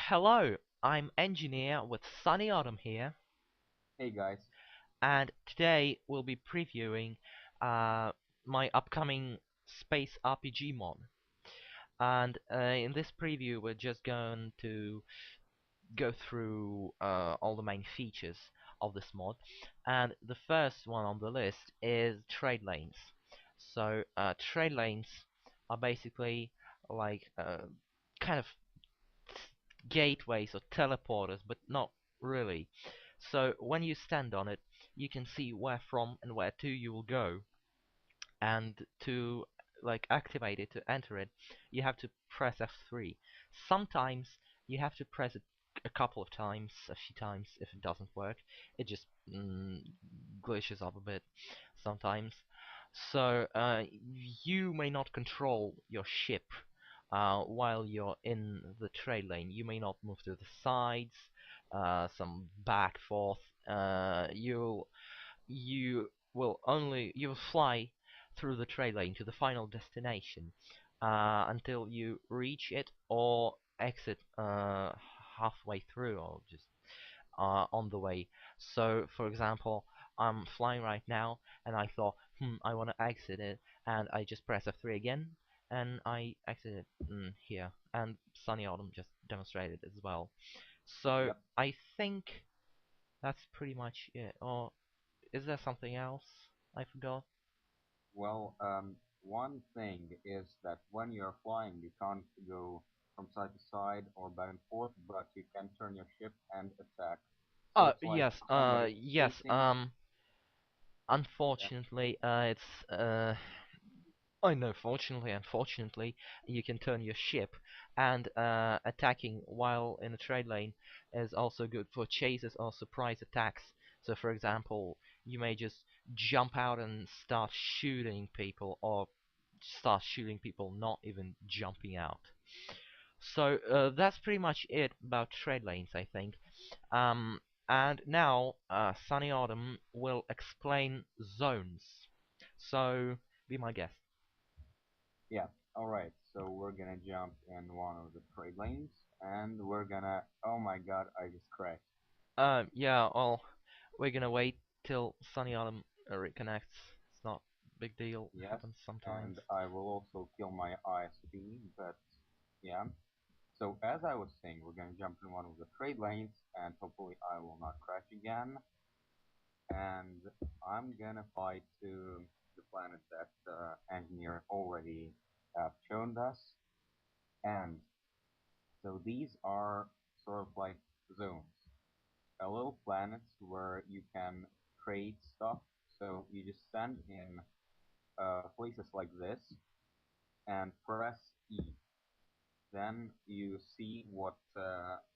Hello, I'm Engineer with Sunny Autumn here, Hey guys. and today we'll be previewing uh, my upcoming space RPG mod. And in this preview, we're just going to go through all the main features of this mod. And the first one on the list is trade lanes. So trade lanes are basically like kind of gateways or teleporters, but not really. So when you stand on it, you can see where from and where to you will go. And to activate it, to enter it, you have to press F3. Sometimes you have to press it a couple of times, a few times. If it doesn't work, it just glitches up a bit sometimes. So you may not control your ship while you're in the trade lane. You may not move to the sides, some back, forth. You will fly through the trade lane to the final destination until you reach it or exit halfway through, or just on the way. So, for example, I'm flying right now, and I thought, I want to exit it, and I just press F3 again, and I exited here. And Sunny Autumn just demonstrated as well. So, Yep. I think that's pretty much it. Or is there something else I forgot? Well, one thing is that when you're flying, you can't go from side to side or back and forth, but you can turn your ship and attack. So it's like Yes, kind of yes. spacing. Yeah. Unfortunately, it's Oh no, fortunately, unfortunately, you can turn your ship, and attacking while in a trade lane is also good for chases or surprise attacks. So, for example, you may just jump out and start shooting people, or start shooting people not even jumping out. So, that's pretty much it about trade lanes, I think. Um, and now, Sunny Autumn will explain zones. So, be my guest. Yeah. All right. So we're gonna jump in one of the trade lanes, and we're gonna. Oh my God! I just crashed. Yeah, well, we're gonna wait till Sunny Autumn reconnects. It's not a big deal, Yes. happens sometimes. And I will also kill my ISP, but yeah. So as I was saying, we're gonna jump in one of the trade lanes, and hopefully I will not crash again. And I'm gonna fly to the planet that engineer already have shown us. And so these are sort of like zones, little planets where you can trade stuff. So you just stand in places like this and press E. Then you see what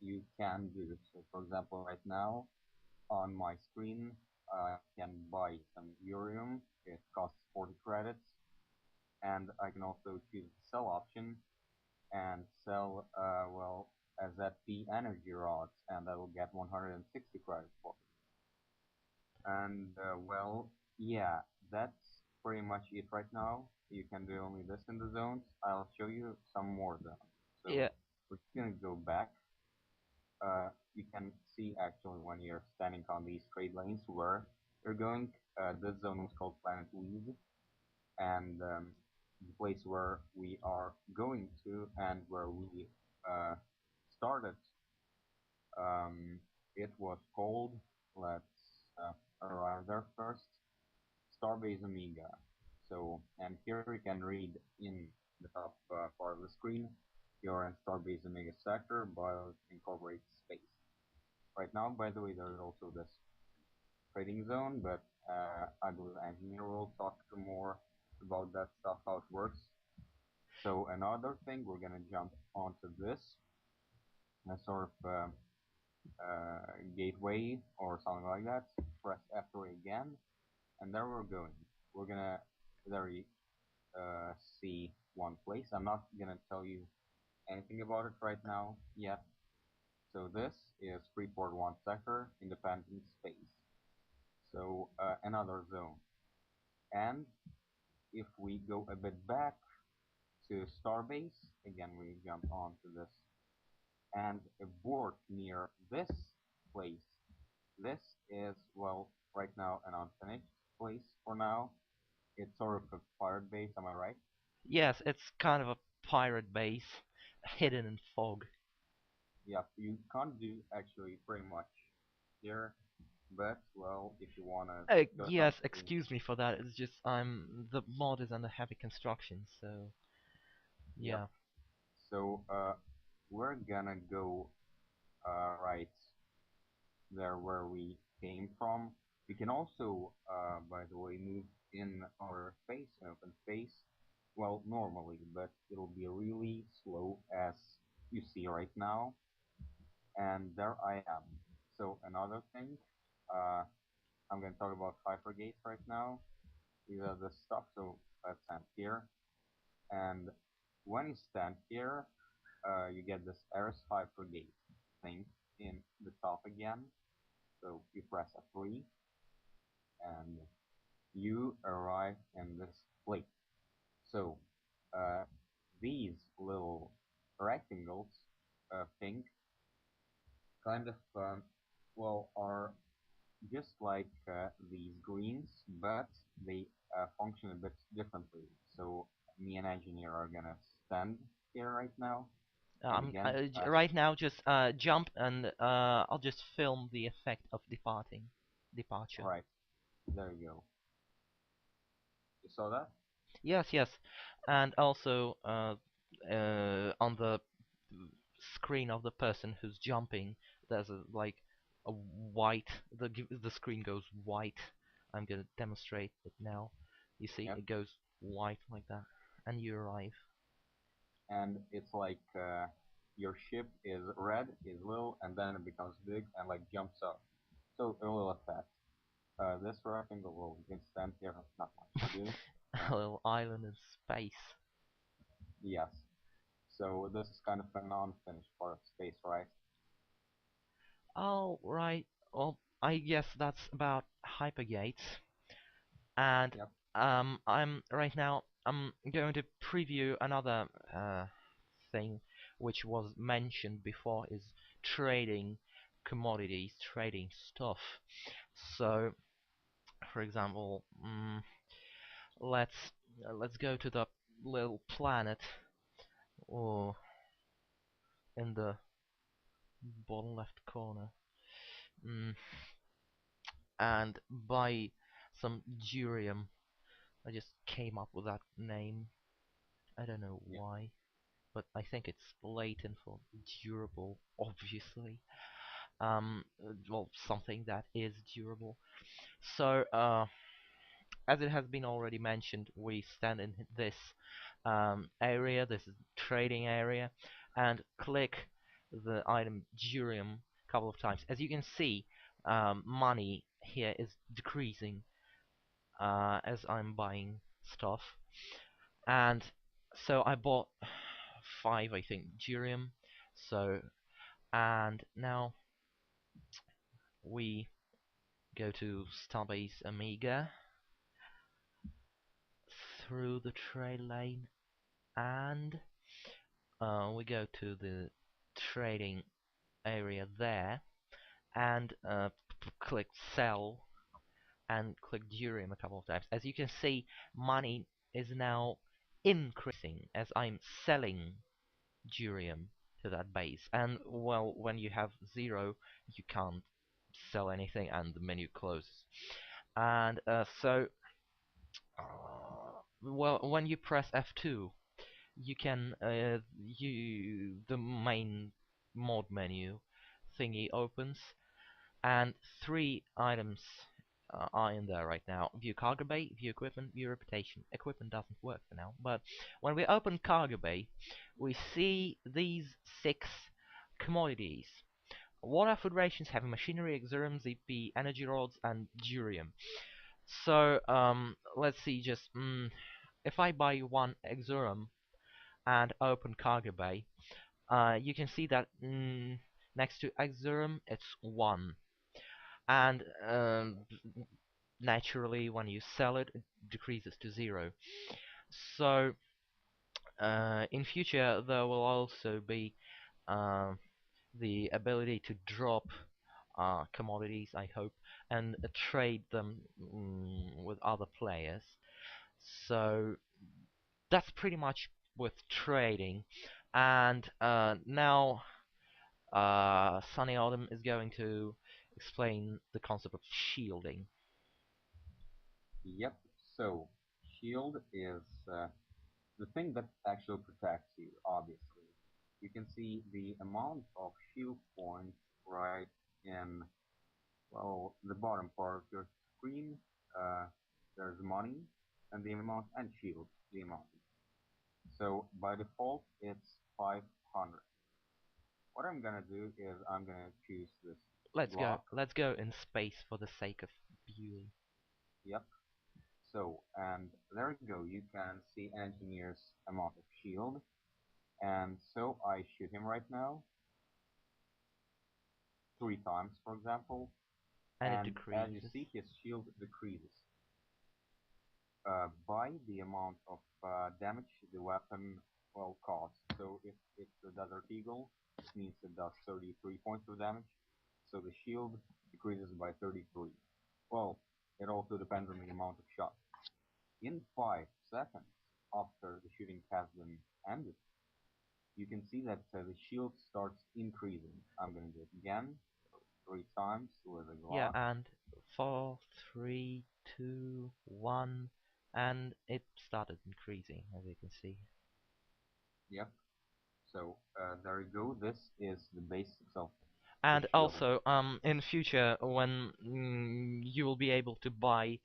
you can do. So for example, right now on my screen, I can buy some Urium. It costs 40 credits, and I can also choose the sell option and sell ZP energy rods, and I will get 160 credits for it. And yeah, that's pretty much it right now. You can do only this in the zones. I'll show you some more zones. So Yeah, we're just gonna go back. You can see actually when you're standing on these trade lanes where you're going. This zone was called Planet Weed, and the place where we are going to and where we uh, started, um, it was called, let's arrive there first, Starbase Omega. So, and here you can read in the top part of the screen, you're in Starbase Omega sector, but incorporates space. Right now, by the way, there's also this trading zone, but I believe engineer will talk to more about that stuff, how it works. So another thing, we're gonna jump onto this sort of gateway or something like that. Press F3 again, and there we're going. We're gonna there you see one place. I'm not gonna tell you anything about it right now yet. So this is Freeport 1 sector, independent space. So another zone. And if we go a bit back to Starbase, again we jump onto this and a board near this place. This is, well, right now an unfinished place for now. It's sort of a pirate base, am I right? Yes, it's kind of a pirate base hidden in fog. Yeah, you can't do actually pretty much here, but well, if you wanna go Yes, something, excuse me for that. It's just I'm the mod is under heavy construction, so yep. yeah. So we're gonna go right there where we came from. We can also, by the way, move in our space, in open space, well, normally, but it'll be really slow as you see right now. And there I am. So another thing, uh, I'm going to talk about hypergates right now. These are the stuff, so let's stand here. And when you stand here, you get this Eris hypergate thing in the top again. So you press F3 and you arrive in this place. So uh, these little rectangles, thing, kind of, well, are just like these greens, but they function a bit differently. So me and engineer are gonna stand here right now, and again press. Right now just jump and I'll just film the effect of departure. Right, there you go. You saw that? Yes, yes, and also on the screen of the person who's jumping, there's a like a white. The screen goes white. I'm gonna demonstrate it now. You see, Yep. it goes white like that, and you arrive. And it's like your ship is red, is little, and then it becomes big and like jumps up. So a little effect. This rectangle, well, you can stand here, not much to do. A And little island in space. yes, so this is kind of a non-finished part of space, right? All right. Well, I guess that's about hypergates. And Yep. I'm right now. I'm going to preview another thing which was mentioned before is trading commodities, trading stuff. So, for example, let's go to the little planet or in the bottom left corner, mm, and buy some durium. I just came up with that name. I don't know Yeah. why, but I think it's Latin for durable, obviously. Well, something that is durable. So, as it has been already mentioned, we stand in this area, this is trading area, and click the item durium a couple of times. As you can see, money here is decreasing as I'm buying stuff. And so I bought 5, I think, durium. So, and now we go to Starbase Amiga through the trade lane, and we go to the trading area there, and click sell and click durium a couple of times. As you can see, money is now increasing as I'm selling durium to that base. And well, when you have 0, you can't sell anything, and the menu closes. And well, when you press F2, you can the main mod menu thingy opens, and 3 items are in there right now: view cargo bay, view equipment, view reputation. Equipment doesn't work for now, but when we open cargo bay, we see these 6 commodities: water, food rations, heavy machinery, exorum, ZP, energy rods, and durium. So let's see, just if I buy 1 exorum and open cargo bay, you can see that next to exorum it's 1, and naturally when you sell it, it decreases to 0. So in future there will also be the ability to drop commodities, I hope, and trade them with other players. So that's pretty much with trading. And now Sunny Autumn is going to explain the concept of shielding. Yep. So, shield is the thing that actually protects you, obviously. You can see the amount of shield points right in, well, the bottom part of your screen. Uh, there's money and the amount, and shield, the amount. So by default, it's 500. What I'm gonna do is I'm gonna choose this Let's go. block. Let's go in space for the sake of beauty. Yep. So, and there you go. You can see engineer's amount of shield. And so I shoot him right now, 3 times, for example. And it And as you decreases. see, his shield decreases by the amount of damage the weapon will cause. So if it's the Desert Eagle, it means it does 33 points of damage. So the shield decreases by 33. Well, it also depends on the amount of shot. In 5 seconds after the shooting has been ended, you can see that the shield starts increasing. I'm going to do it again, 3 times with a Yeah, glass. and 4, 3, 2, 1, and it started increasing, as you can see. Yep. So there you go. This is the basics of the And shielding. also, in future, when you will be able to buy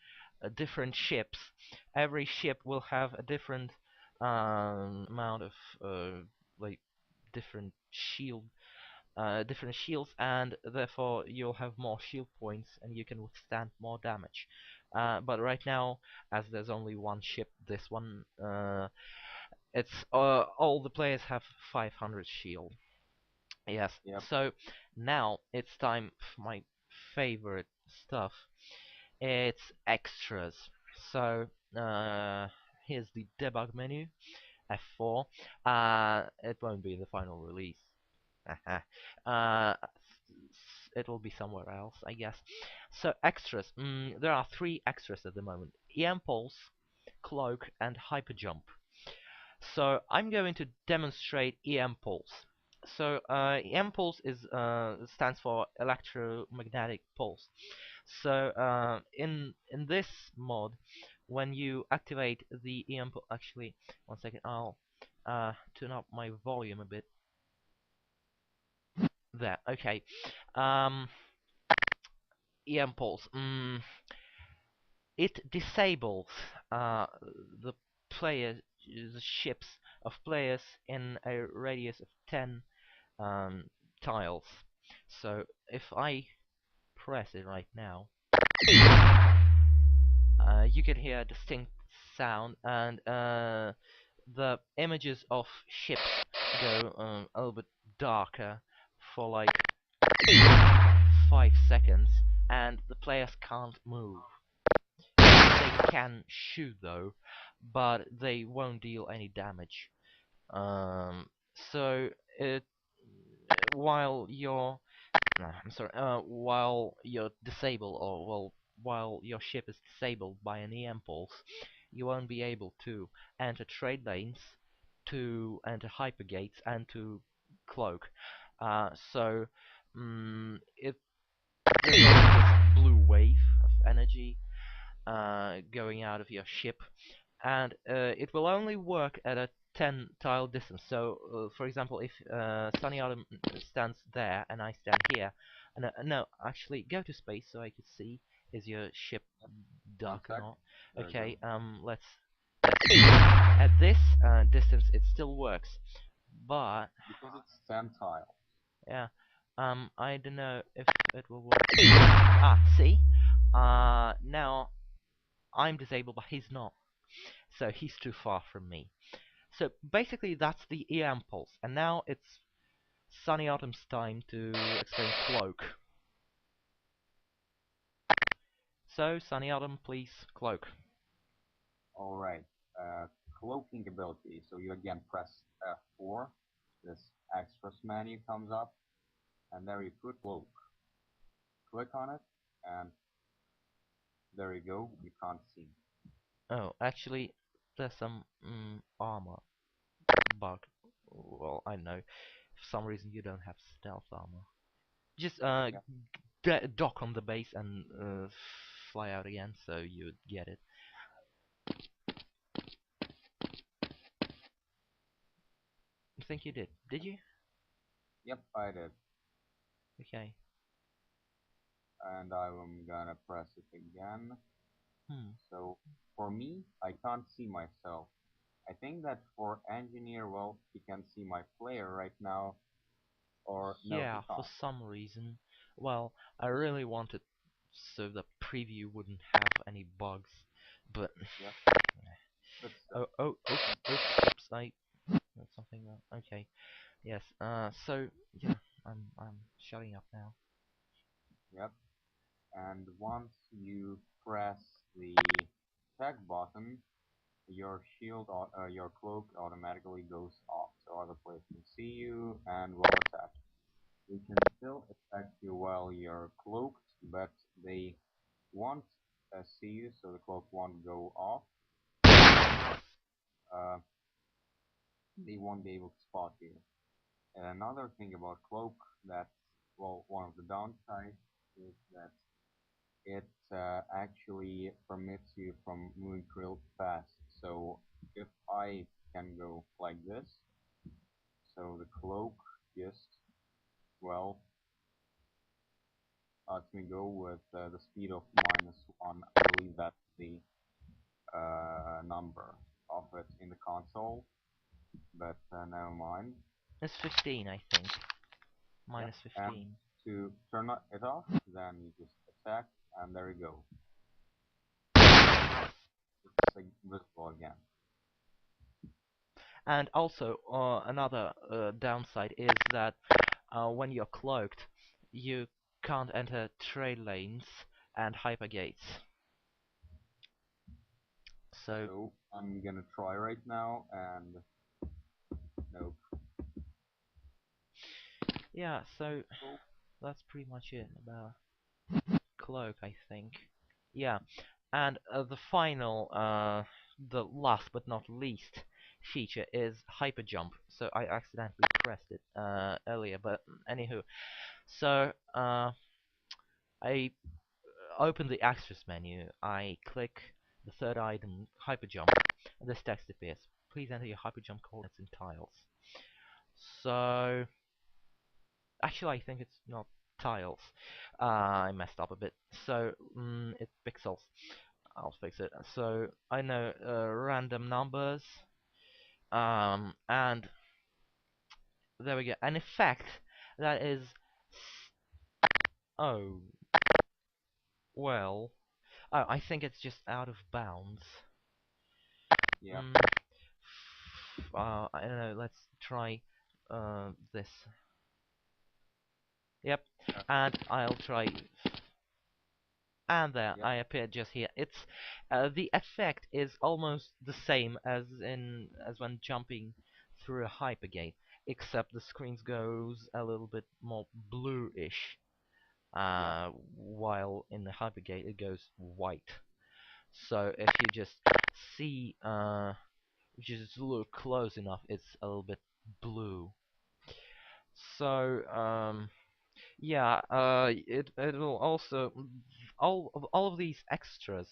different ships, every ship will have a different amount of like different different shields, and therefore you'll have more shield points, and you can withstand more damage. But right now, as there's only one ship, this one, it's all the players have 500 shield. Yes, Yep. so now it's time for my favorite stuff. It's extras. So here's the debug menu, F4. It won't be the final release. It will be somewhere else, I guess. So extras. There are 3 extras at the moment: EM Pulse, Cloak, and Hyper Jump. So I'm going to demonstrate EM Pulse. So EM Pulse is stands for electromagnetic pulse. So in this mod, when you activate the EM pulse, actually, one second, I'll turn up my volume a bit. There, okay. Um, EM Pulse. It disables the player the ships of players in a radius of 10 um, tiles. So if I press it right now, you can hear a distinct sound, and the images of ships go a little bit darker for like 5 seconds, and the players can't move. They can shoot though, but they won't deal any damage. So it while you're no, I'm sorry. While you're disabled, or well, while your ship is disabled by an EM pulse, you won't be able to enter trade lanes, to enter hypergates, and to cloak. So it there's only this blue wave of energy going out of your ship, and it will only work at a 10 tile distance. So, for example, if Sunny Autumn stands there and I stand here, and no, actually, go to space so I could see. Is your ship One dark or sec. not? There you Okay, go. let's. At this distance, it still works, but Because it's 10 tiles. yeah, I don't know if it will work. See, now I'm disabled, but he's not. So he's too far from me. So basically that's the EM pulse, and now it's Sunny Autumn's time to explain Cloak. So Sunny Autumn, please, Cloak. Alright. Cloaking ability. So you again press F4. This extras menu comes up. and there you put Cloak. Click on it, and there you go. You can't see. Oh, actually, there's some armor bug. Well, I know. For some reason, you don't have stealth armor. Just Yeah. dock on the base and fly out again, so you get it. I think you did. Did you? Yep, I did. Okay. And I'm gonna press it again. Hmm. So for me, I can't see myself. I think that for engineer, well, he can see my player right now, or no, he Yeah, for can't. some reason. Well, I really wanted so the preview wouldn't have any bugs, but Yep, but oh, still. oh, oops, oops, oops, I that's something wrong. Okay, yes. So yeah, I'm shutting up now. Yep. And once you press the tag button, your your cloak automatically goes off, so other players can see you and will attack. They can still attack you while you're cloaked, but they won't see you, so the cloak won't go off. Uh, they won't be able to spot you. And another thing about cloak that, well, one of the downsides is that it actually permits you from moving real fast. So if I can go like this, so the cloak just, well, lets me go with the speed of -1. I believe that's the number of it in the console, but never mind. It's 15, I think. Yep. Minus And 15. to turn it off, then you just attack, and there you go. It's like visible again. And also, another downside is that when you're cloaked, you can't enter trade lanes and hypergates. So So I'm gonna try right now, and nope. yeah, so Oh, that's pretty much it about Cloak, I think. Yeah, and the last but not least feature is hyper jump. So I accidentally pressed it earlier, but anywho, so I open the access menu. I click the third item, hyper jump, and this text appears. Please enter your hyper jump coordinates in tiles. So actually, I think it's not tiles. I messed up a bit. So it's pixels. I'll fix it. So I know random numbers, and there we go. An effect that is oh well. Oh, I think it's just out of bounds. yep. Mm, I don't know. Let's try this. Yep, Uh, and I'll try. And there, yep. I appear just here. It's the effect is almost the same as when jumping through a hypergate, except the screen goes a little bit more bluish, Yep. while in the hypergate it goes white. So if you just see, if you just look close enough, it's a little bit blue. So yeah, it will also all of these extras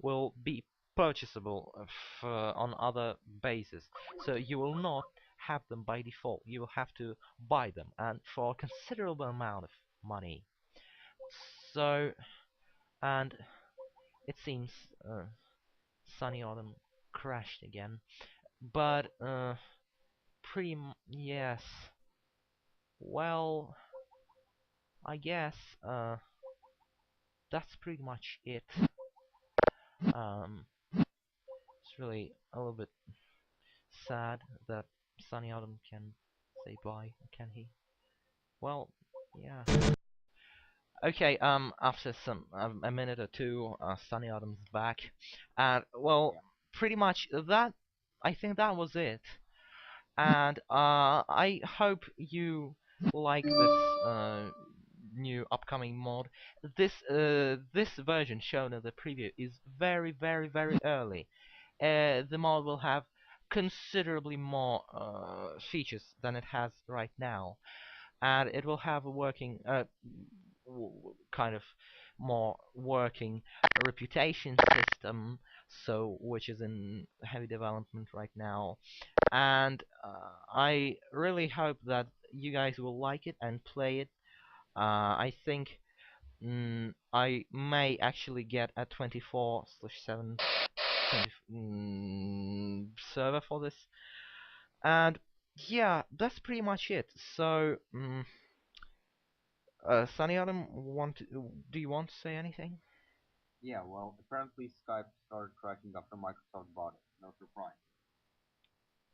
will be purchasable on other bases. So you will not have them by default. You will have to buy them, and for a considerable amount of money. So, and it seems Sunny Autumn crashed again, but yes. Well, I guess that's pretty much it. Um, it's really a little bit sad that Sunny Autumn can say bye, can he? Well, yeah. Okay, after a minute or two, Sunny Autumn's back, and well, Yeah. pretty much that. I think that was it, and I hope you like this new upcoming mod. This version shown in the preview is very, very, very early. The mod will have considerably more features than it has right now, and it will have a working kind of more working reputation system, so which is in heavy development right now. And I really hope that you guys will like it and play it. I think I may actually get a 24/7 server for this. And yeah, that's pretty much it. So, Sunny Adam, do you want to say anything? Yeah, well, apparently Skype started crashing after Microsoft bought it. No surprise.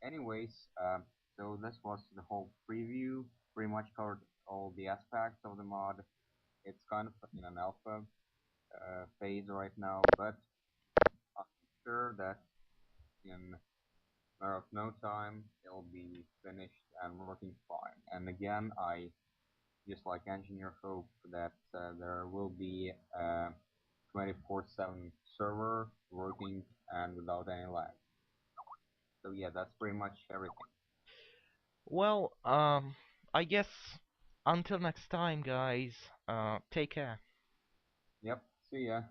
Anyways, so this was the whole preview. Pretty much covered all the aspects of the mod. It's kind of in an alpha phase right now, but I'm sure that in a matter of no time it'll be finished and working fine. And again, I just like engineer hope that there will be a 24/7 server working and without any lag. So yeah, that's pretty much everything. Well, I guess until next time, guys. Take care. Yep, see ya.